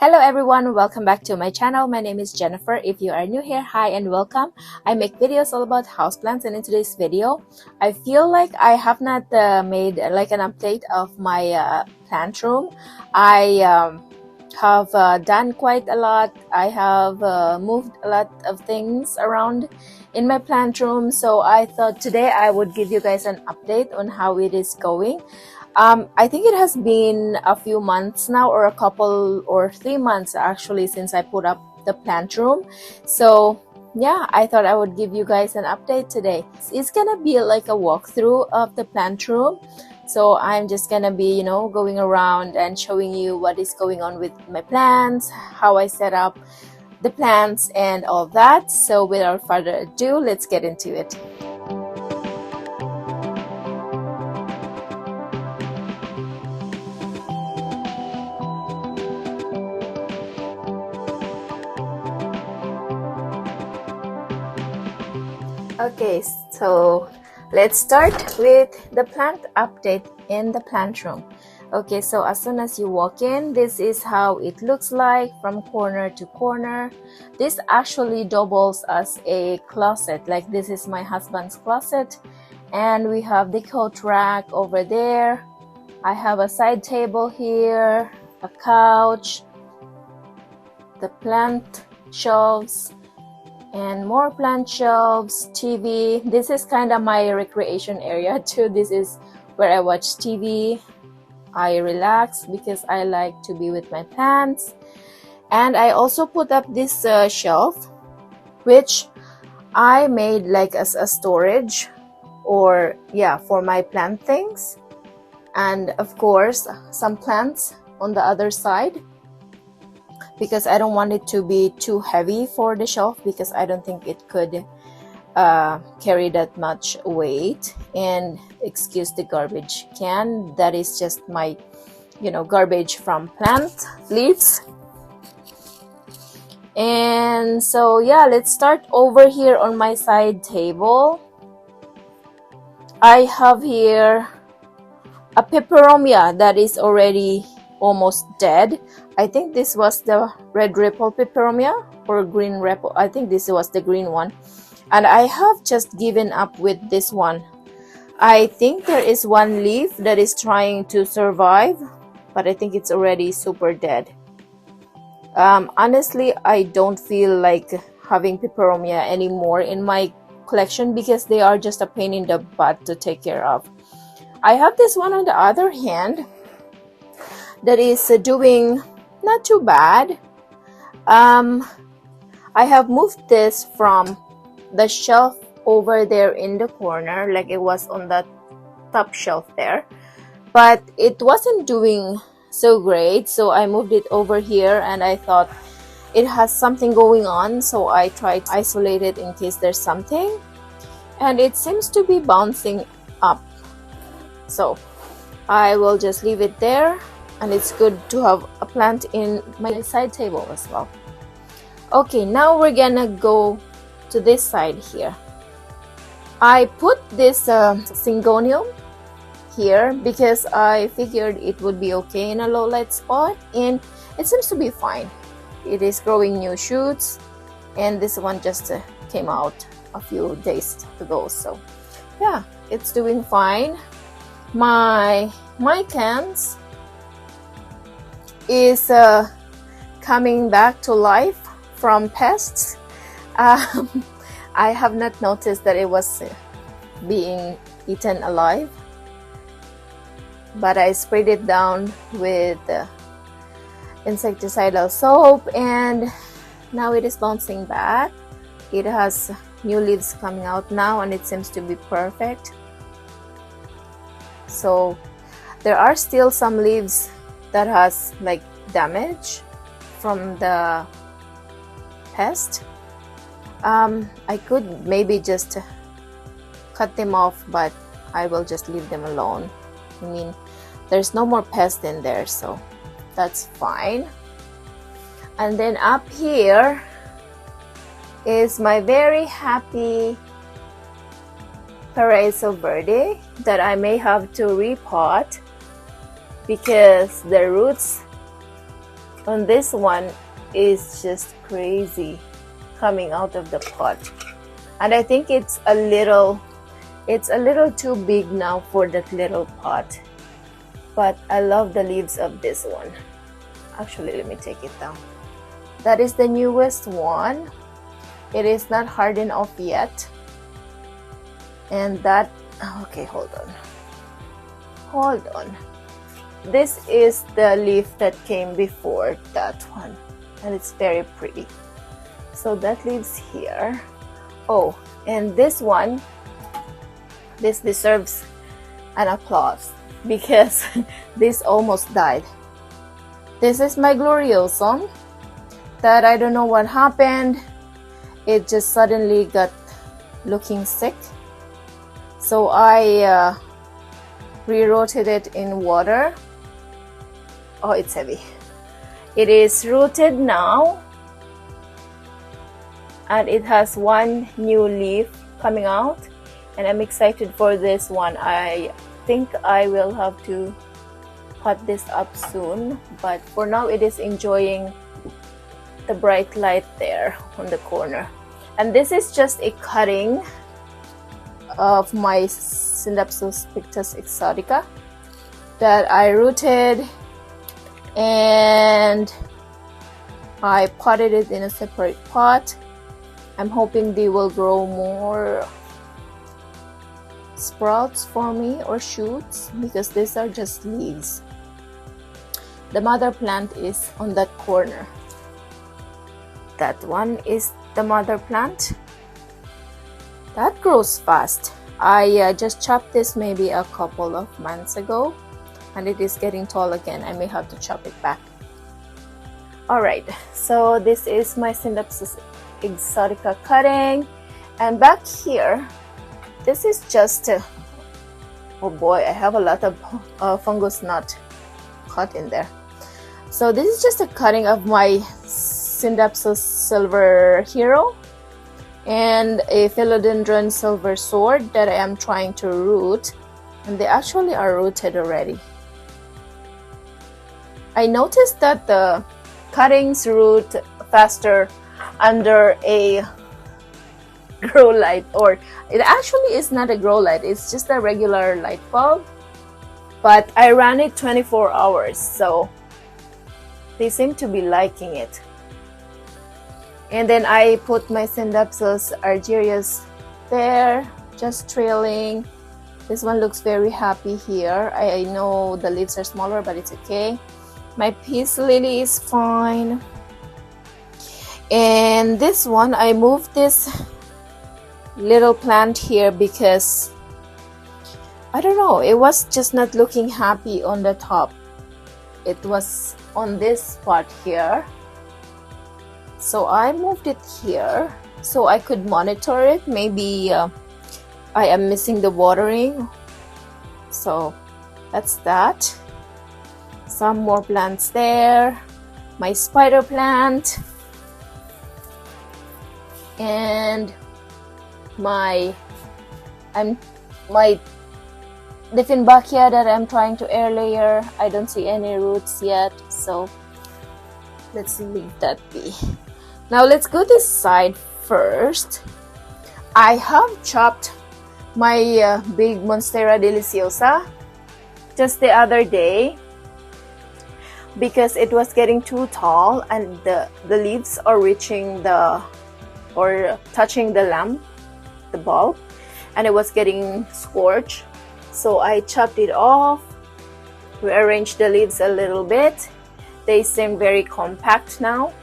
Hello everyone, welcome back to my channel. My name is Jennifer. If you are new here, hi and welcome. I make videos all about houseplants, and in today's video, I feel like I have not made like an update of my plant room. I have done quite a lot. I have moved a lot of things around in my plant room, so I thought today I would give you guys an update on how it is going. I think it has been a few months now, or a couple or 3 months actually, since I put up the plant room. So yeah, I thought I would give you guys an update today. It's gonna be like a walkthrough of the plant room. So I'm just gonna be, going around and showing you what is going on with my plants, how I set up the plants and all that. So without further ado, let's get into it. Okay, so let's start with the plant update in the plant room. Okay, so as soon as you walk in, this is how it looks like from corner to corner. This actually doubles as a closet. Like, this is my husband's closet, and we have the coat rack over there. I have a side table here, a couch, the plant shelves, and more plant shelves, TV. This is kind of my recreation area too. This is where I watch TV. I relax because I like to be with my plants. And I also put up this shelf, which I made like as a storage, or yeah, for my plant things. And of course, some plants on the other side, because I don't want it to be too heavy for the shelf, because I don't think it could carry that much weight. And excuse the garbage can, that is just my garbage from plant leaves. And so yeah, let's start over here on my side table. I have here a peperomia that is already almost dead. I think this was the red ripple peperomia, or green ripple. I think this was the green one, and I have just given up with this one. I think there is one leaf that is trying to survive, but I think it's already super dead. Honestly, I don't feel like having peperomia anymore in my collection, because they are just a pain in the butt to take care of. I have this one on the other hand that is doing not too bad. I have moved this from the shelf over there in the corner, like it was on the top shelf there, but it wasn't doing so great, so I moved it over here, and I thought it has something going on, so I tried to isolate it in case there's something, and it seems to be bouncing up. So I will just leave it there, and it's good to have a plant in my side table as well. Okay, now we're gonna go to this side here. I put this syngonium here because I figured it would be okay in a low light spot, and it seems to be fine. It is growing new shoots, and this one just came out a few days ago, so yeah, it's doing fine. My cans is coming back to life from pests. I have not noticed that it was being eaten alive, but I sprayed it down with insecticidal soap, and now it is bouncing back. It has new leaves coming out now, and it seems to be perfect. So there are still some leaves that has like damage from the pest. I could maybe just cut them off, but I will just leave them alone. I mean, there's no more pest in there, so that's fine. And then up here is my very happy Paraiso Verde that I may have to repot, because the roots And this one is just crazy coming out of the pot. And I think it's a little too big now for that little pot. But I love the leaves of this one. Actually, let me take it down. That is the newest one. It is not hardened off yet. And that, okay, hold on. This is the leaf that came before that one. And it's very pretty. So that leaves here. Oh, and this one, this deserves an applause because this almost died. This is my gloriosum that I don't know what happened. It just suddenly got looking sick. So I re-rooted it in water. Oh, it's heavy. It is rooted now. And it has one new leaf coming out. And I'm excited for this one. I think I will have to pot this up soon. But for now, it is enjoying the bright light there on the corner. And this is just a cutting of my Synapsus pictus exotica that I rooted and I potted it in a separate pot. I'm hoping they will grow more sprouts for me or shoots because these are just leaves. The mother plant is on that corner. That one is the mother plant. That grows fast. I just chopped this maybe a couple of months ago and it is getting tall again. I may have to chop it back. Alright, so this is my Synapsus exotica cutting, and back here this is just oh boy, I have a lot of fungus knot caught in there. So this is just a cutting of my Synapsus silver hero and a philodendron silver sword that I am trying to root, and they actually are rooted already. I noticed that the cuttings root faster under a grow light, or it actually is not a grow light, it's just a regular light bulb, but I ran it 24 hours, so they seem to be liking it. And then I put my Synapsus argyrius there, just trailing. This one looks very happy here. I know the leaves are smaller, but it's okay. My peace lily is fine. And this one, I moved this little plant here because I don't know, it was just not looking happy on the top. It was on this spot here. So I moved it here so I could monitor it. Maybe I am missing the watering. So that's that. Some more plants there. My spider plant. And my Dieffenbachia that I'm trying to air layer. I don't see any roots yet, so let's leave that be. Now let's go this side first. I have chopped my big Monstera deliciosa just the other day because it was getting too tall and the leaves are reaching or touching the lamp, the bulb, and it was getting scorched. So I chopped it off, rearranged the leaves a little bit. They seem very compact now.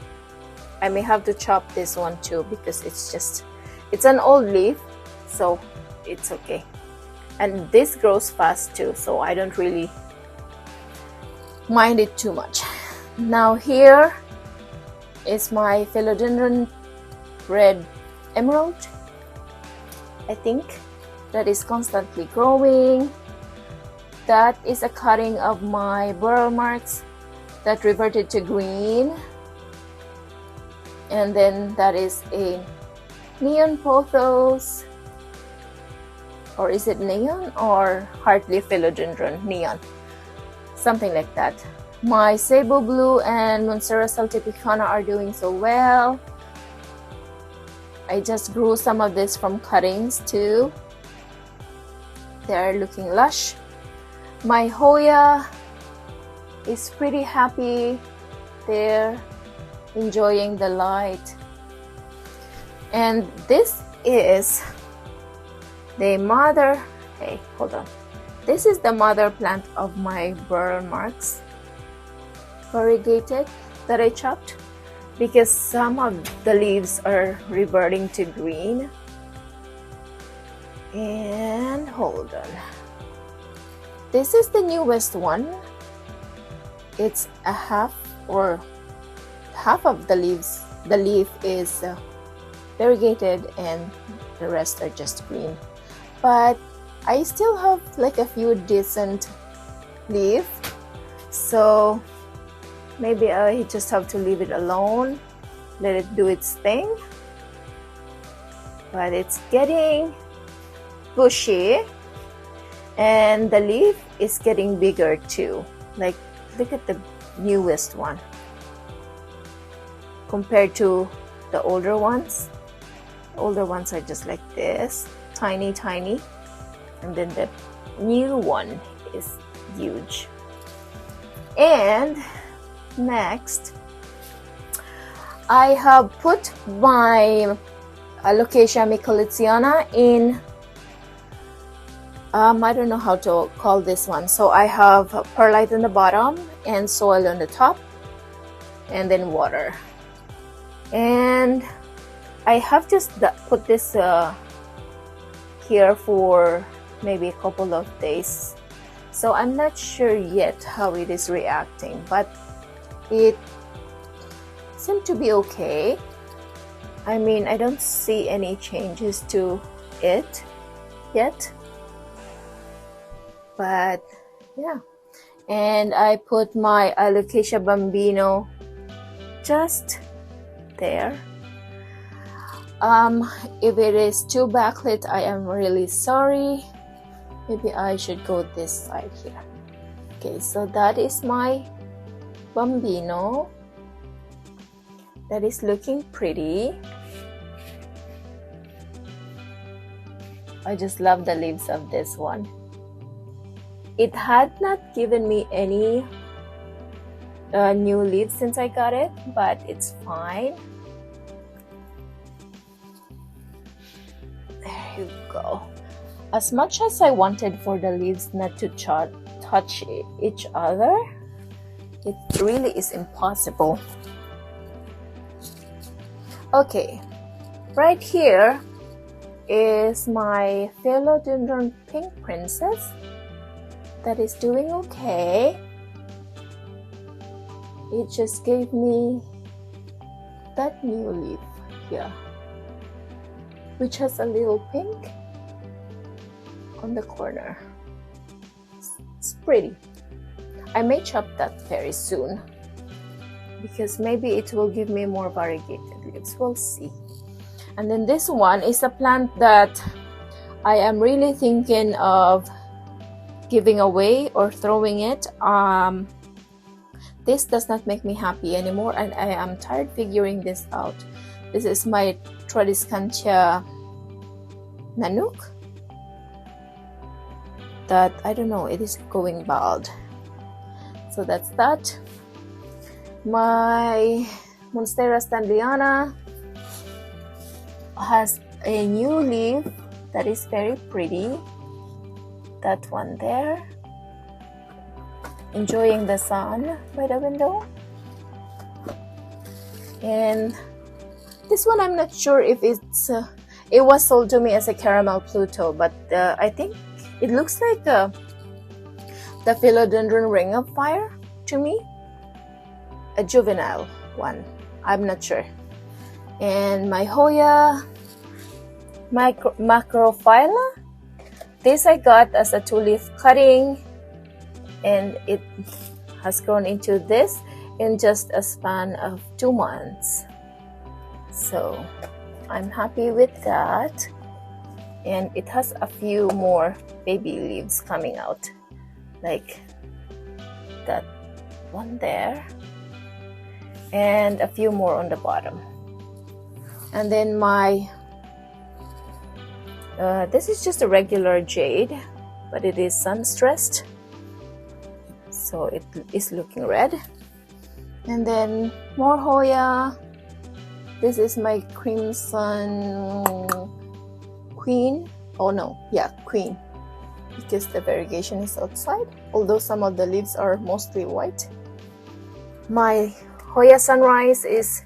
I may have to chop this one too because it's an old leaf, so it's okay. And this grows fast too, so I don't really mind it too much. Now here is my philodendron red emerald, I think, that is constantly growing. That is a cutting of my burl marks that reverted to green. And then that is a neon pothos, or is it neon or hardly philodendron? Neon, something like that. My Cebu Blue and Monstera Saltipicana are doing so well. I just grew some of this from cuttings too. They're looking lush. My Hoya is pretty happy. They're enjoying the light. And this is the mother, hey, hold on. This is the mother plant of my burl marks, variegated, that I chopped because some of the leaves are reverting to green. And hold on. This is the newest one. It's a half of the leaves. The leaf is variegated and the rest are just green. But I still have like a few decent leaves. So maybe I just have to leave it alone. Let it do its thing. But it's getting bushy. And the leaf is getting bigger too. Like, look at the newest one compared to the older ones. The older ones are just like this, tiny, tiny. And then the new one is huge. And next, I have put my Alocasia mycolitziana in I don't know how to call this one. So I have perlite on the bottom and soil on the top and then water. And I have just put this here for maybe a couple of days. So I'm not sure yet how it is reacting, but it seemed to be okay. I mean, I don't see any changes to it yet. But yeah, and I put my Alocasia bambino just there. If it is too backlit, I am really sorry. Maybe I should go this side here. Okay, so that is my bambino. That is looking pretty. I just love the leaves of this one. It had not given me any new leaves since I got it, but it's fine. There you go. As much as I wanted for the leaves not to touch each other, it really is impossible. Okay, right here is my Philodendron Pink Princess. That is doing okay. It just gave me that new leaf here, which has a little pink on the corner. It's pretty. I may chop that very soon because maybe it will give me more variegated leaves. We'll see. And then this one is a plant that I am really thinking of giving away or throwing it. This does not make me happy anymore, and I am tired figuring this out. This is my Tradescantia Nanook that I don't know, it is going bald. So that's that. My Monstera Standriana has a new leaf that is very pretty. That one there, enjoying the sun by the window. And this one, I'm not sure if it's it was sold to me as a caramel Pluto, but I think it looks like the Philodendron Ring of Fire to me, a juvenile one. I'm not sure. And my Hoya Macrophylla. This I got as a 2-leaf cutting, and it has grown into this in just a span of 2 months. So I'm happy with that. And it has a few more baby leaves coming out, like that one there, and a few more on the bottom. And then my this is just a regular jade, but it is sun stressed, so it is looking red. And then more Hoya. This is my crimson queen. Oh no, yeah, queen, because the variegation is outside, although some of the leaves are mostly white. My Hoya sunrise is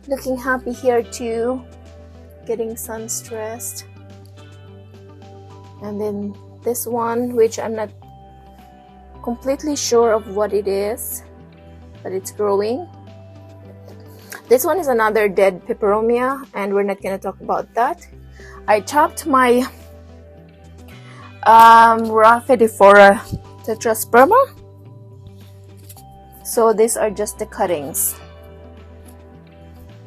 looking happy here too, getting sun stressed. And then this one, which I'm not completely sure of what it is, but it's growing. This one is another dead peperomia, and we're not going to talk about that. I chopped my Rhaphidophora tetrasperma, so these are just the cuttings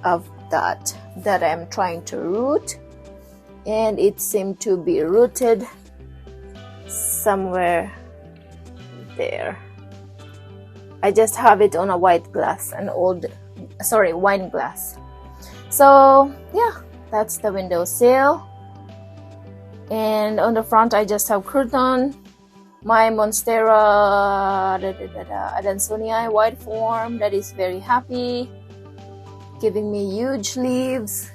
of that I'm trying to root, and it seemed to be rooted somewhere there. I just have it on a white glass, wine glass. So yeah, that's the windowsill. And on the front I just have crouton, my Monstera Adansonii white form that is very happy, giving me huge leaves,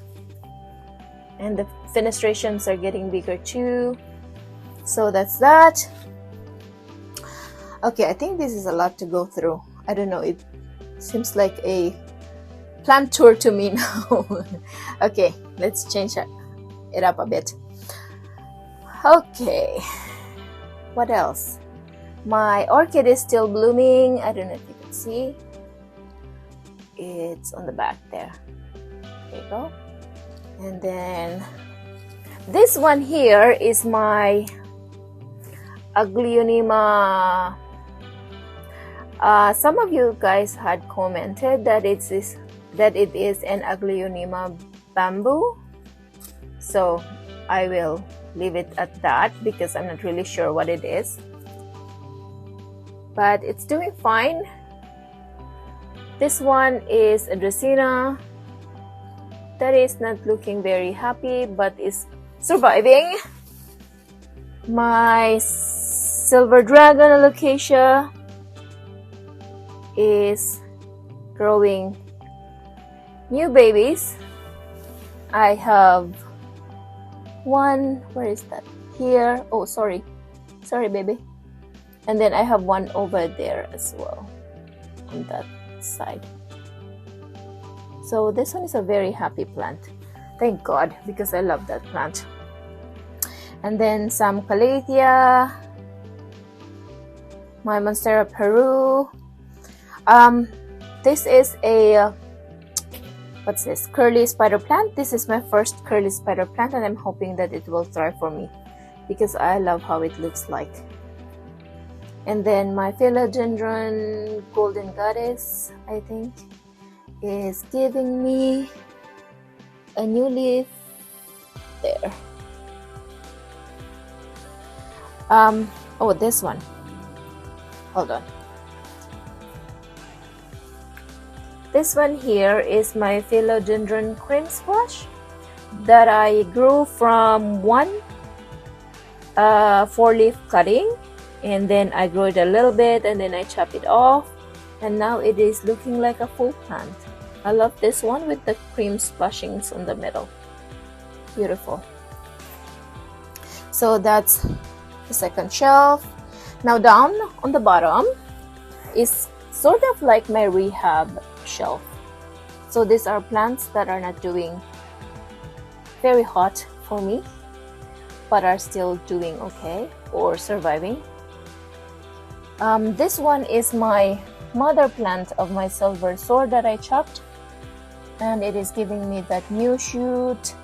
and the fenestrations are getting bigger too. So that's that. Okay, I think this is a lot to go through. I don't know, it seems like a plant tour to me now. Okay, let's change it up a bit. Okay, what else? My orchid is still blooming. I don't know if you can see. It's on the back there. There you go. And then this one here is my Aglaonema. Some of you guys had commented that it is an Aglaonema bamboo, so I will leave it at that because I'm not really sure what it is, but it's doing fine. This one is a Dracaena that is not looking very happy but is surviving. My Silver Dragon Alocasia is growing new babies. I have one, where is that? Here. Oh, sorry baby. And then I have one over there as well on that side. So this one is a very happy plant, thank God, because I love that plant. And then some Calathea, my Monstera Peru. This is a what's this, curly spider plant. This is my first curly spider plant, and I'm hoping that it will thrive for me because I love how it looks like. And then my Philodendron Golden Goddess, I think, is giving me a new leaf there. Oh, this one, hold on. This one here is my Philodendron Cream Squash that I grew from one 4-leaf cutting, and then I grew it a little bit and then I chop it off, and now it is looking like a full plant. I love this one with the cream splashings on the middle. Beautiful. So that's the second shelf. Now down on the bottom is sort of like my Rehab shelf. So these are plants that are not doing very hot for me but are still doing okay or surviving. This one is my mother plant of my silver sword that I chopped, and it is giving me that new shoot,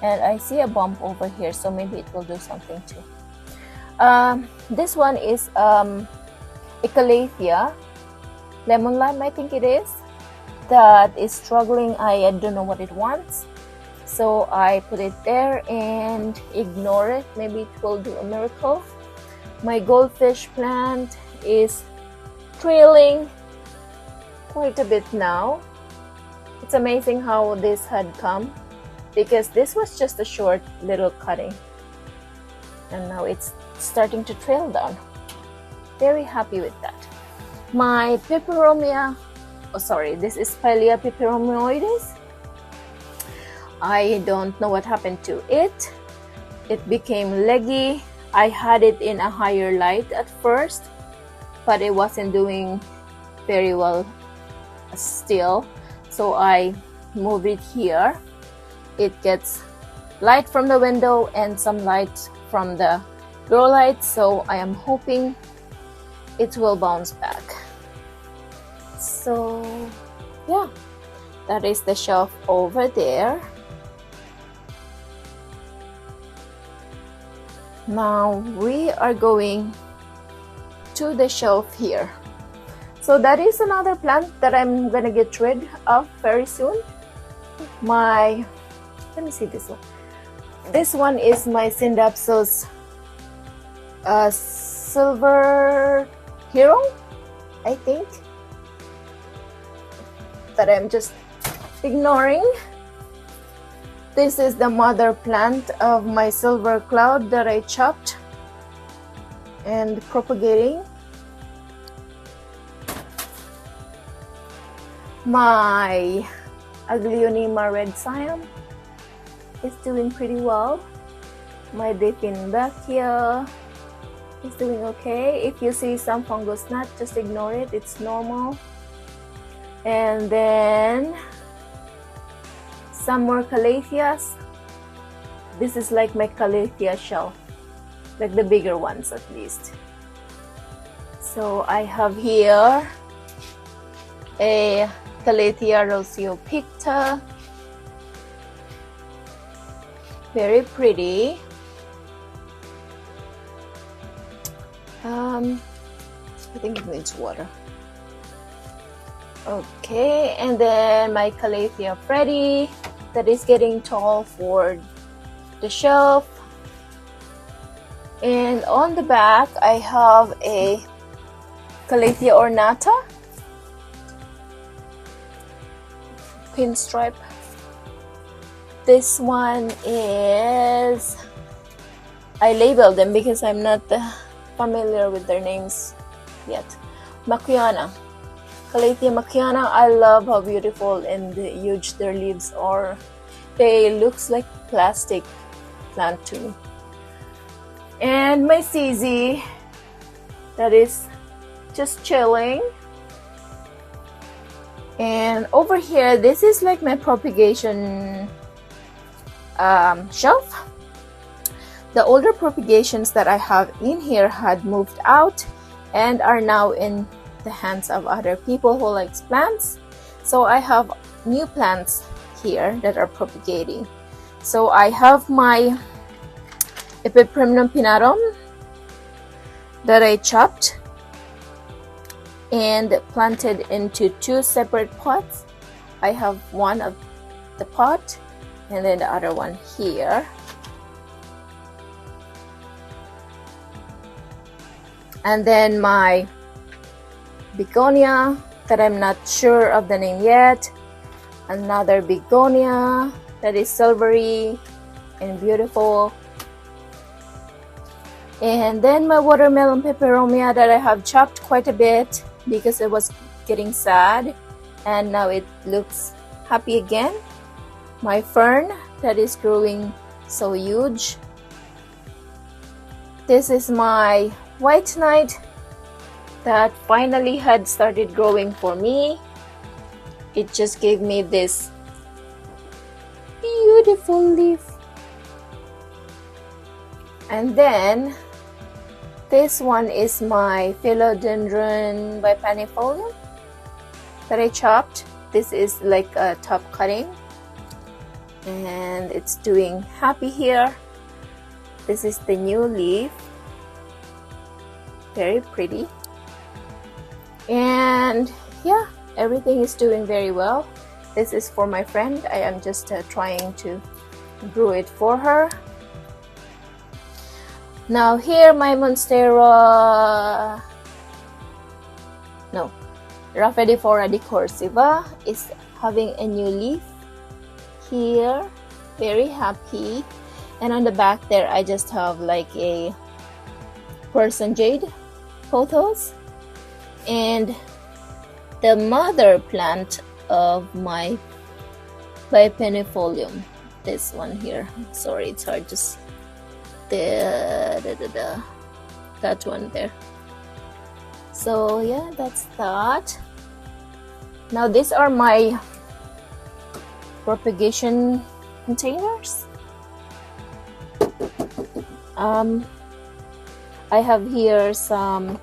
and I see a bump over here, so maybe it will do something too. This one is a Calathea lemon lime, I think it is, that is struggling. I don't know what it wants, so I put it there and ignore it. Maybe it will do a miracle. My goldfish plant is trailing quite a bit now. It's amazing how this had come, because this was just a short little cutting and now it's starting to trail down. Very happy with that. My peperomia, oh sorry, this is Pilea peperomioides. I don't know what happened to it. It became leggy. I had it in a higher light at first, but it wasn't doing very well still, so I moved it here. It gets light from the window and some light from the grow light, so I am hoping it will bounce back. So yeah, that is the shelf over there. Now we are going to the shelf here. So that is another plant that I'm gonna get rid of very soon. Let me see this one. This one is my Syndapsus Silver Hero, I think, that I'm just ignoring. This is the mother plant of my silver cloud that I chopped and propagating. My Aglaonema red siam is doing pretty well. My Dieffenbachia is doing okay. If you see some fungus gnat, just ignore it, it's normal. And then some more calatheas. This is like my calathea shell, like the bigger ones at least. So I have here a Calathea roseopicta, very pretty. I think it needs water. Okay, and then my Calathea Freddy that is getting tall for the shelf. And on the back I have a Calathea ornata pinstripe. This one is, I labeled them because I'm not familiar with their names yet. Maquiana, Calathea Maquiana. I love how beautiful and huge their leaves are. They looks like plastic plant too. And my CZ that is just chilling. And over here, this is like my propagation shelf. The older propagations that I have in here had moved out and are now in the hands of other people who likes plants. So I have new plants here that are propagating. So I have my Epipremnum pinnatum that I chopped and planted into two separate pots. I have one of the pot and then the other one here. And then my begonia that I'm not sure of the name yet. Another begonia that is silvery and beautiful. And then my watermelon peperomia that I have chopped quite a bit because it was getting sad and now it looks happy again. My fern that is growing so huge. This is my white knight that finally had started growing for me. It just gave me this beautiful leaf. And then this one is my philodendron bipanifolium that I chopped. This is like a top cutting and it's doing happy here. This is the new leaf, very pretty. And yeah, everything is doing very well. This is for my friend. I am just trying to brew it for her. Now here my Monstera no, Raphedifora decursiva is having a new leaf here, very happy. And on the back there I just have like a Persian jade pothos, and the mother plant of my bipennifolium, this one here, sorry it's hard to see, that one there. So yeah, that's that. Now these are my propagation containers. I have here some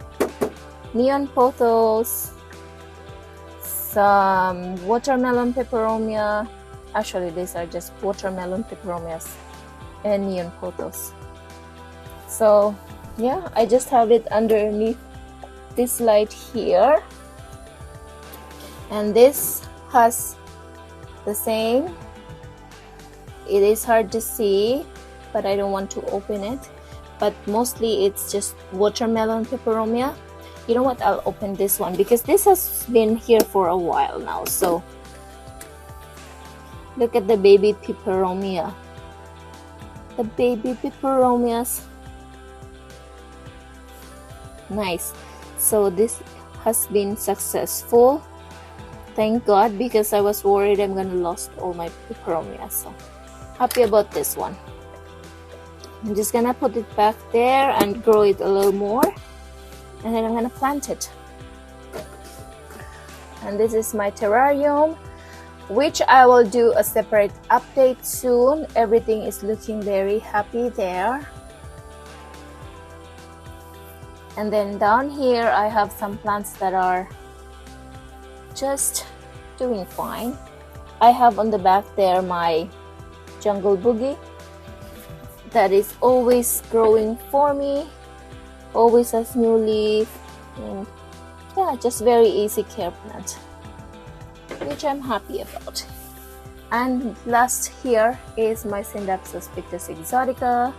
neon pothos, some watermelon peperomia. Actually, these are just watermelon peperomias and neon pothos. So yeah, I just have it underneath this light here, and this has the same. It is hard to see, but I don't want to open it, but mostly it's just watermelon peperomia. You know what, I'll open this one because this has been here for a while now. So look at the baby peperomia, the baby peperomias, nice. So this has been successful, thank God, because I was worried I'm gonna lose all my peperomias. So happy about this one. I'm just gonna put it back there and grow it a little more, and then I'm gonna plant it. And this is my terrarium, which I will do a separate update soon. Everything is looking very happy there. And then down here I have some plants that are just doing fine. I have on the back there my jungle boogie that is always growing for me, always has new leaf, and yeah, just very easy care plant, which I'm happy about. And last here is my Syndaxus pictus exotica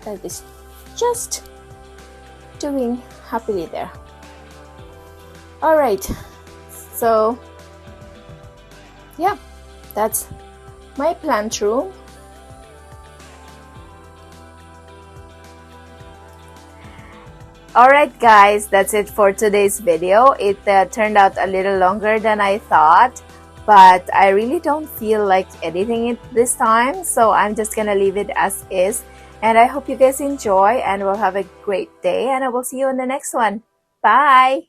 that is just doing happily there. All right, so yeah, that's my plant room. Alright guys, that's it for today's video. It turned out a little longer than I thought, but I really don't feel like editing it this time, so I'm just gonna leave it as is. And I hope you guys enjoy and will have a great day, and I will see you in the next one. Bye!